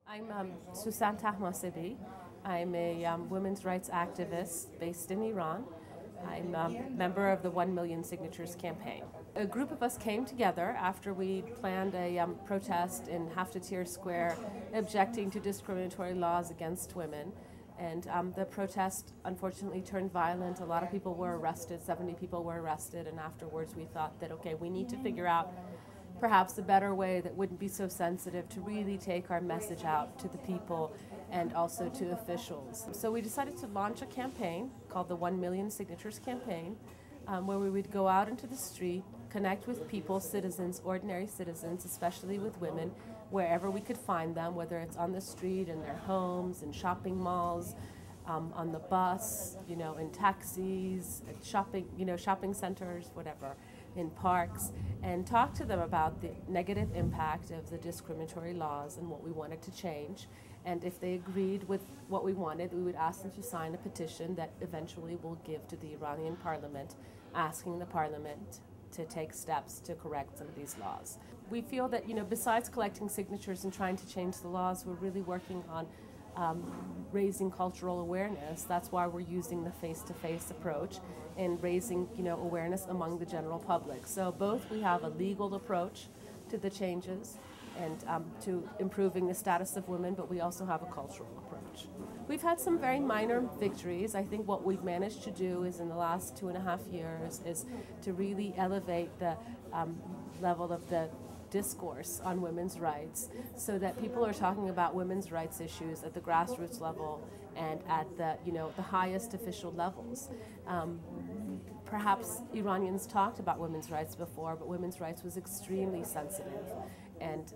I'm Sussan Tahmasebi. I'm a women's rights activist based in Iran. I'm a member of the 1 Million Signatures campaign. A group of us came together after we planned a protest in Haftatir Square objecting to discriminatory laws against women. And the protest unfortunately turned violent. A lot of people were arrested, 70 people were arrested, and afterwards we thought that, okay, we need to figure out perhaps a better way that wouldn't be so sensitive to really take our message out to the people and also to officials. So we decided to launch a campaign called the 1 Million Signatures campaign, where we would go out into the street, connect with people, citizens, ordinary citizens, especially with women, wherever we could find them, whether it's on the street, in their homes, in shopping malls, on the bus, in taxis, at shopping centers, whatever, in parks, and talk to them about the negative impact of the discriminatory laws and what we wanted to change. And if they agreed with what we wanted, we would ask them to sign a petition that eventually we'll give to the Iranian parliament, asking the parliament to take steps to correct some of these laws. We feel that, besides collecting signatures and trying to change the laws, we're really working on raising cultural awareness. That's why we're using the face-to-face approach and raising, awareness among the general public. So both we have a legal approach to the changes and to improving the status of women, but we also have a cultural approach. We've had some very minor victories. I think what we've managed to do is in the last 2.5 years is to really elevate the level of the discourse on women's rights so that people are talking about women's rights issues at the grassroots level and at the highest official levels. Perhaps Iranians talked about women's rights before, but women's rights was extremely sensitive and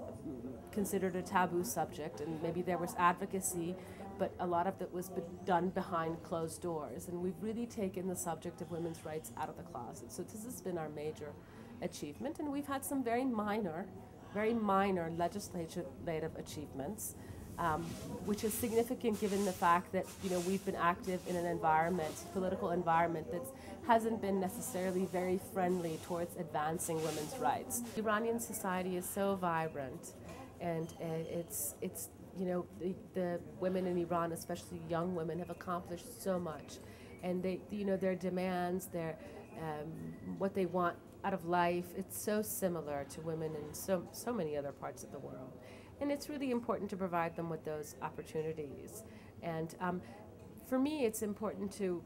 considered a taboo subject, and maybe there was advocacy, but a lot of it was done behind closed doors, and we've really taken the subject of women's rights out of the closet. So this has been our major achievement, and we've had some very minor legislative achievements, which is significant given the fact that we've been active in an political environment that hasn't been necessarily very friendly towards advancing women's rights. Iranian society is so vibrant, and the women in Iran, especially young women, have accomplished so much, and their demands, what they want out of life, it's so similar to women in so many other parts of the world. And it's really important to provide them with those opportunities. And for me, it's important to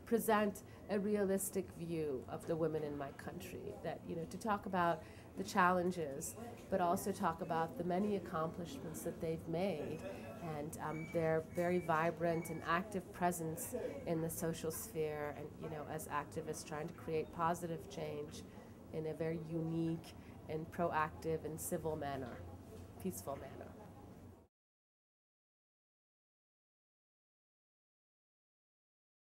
present a realistic view of the women in my country, that, to talk about the challenges, but also talk about the many accomplishments that they've made and their very vibrant and active presence in the social sphere, and as activists trying to create positive change in a very unique and proactive and civil manner, peaceful manner.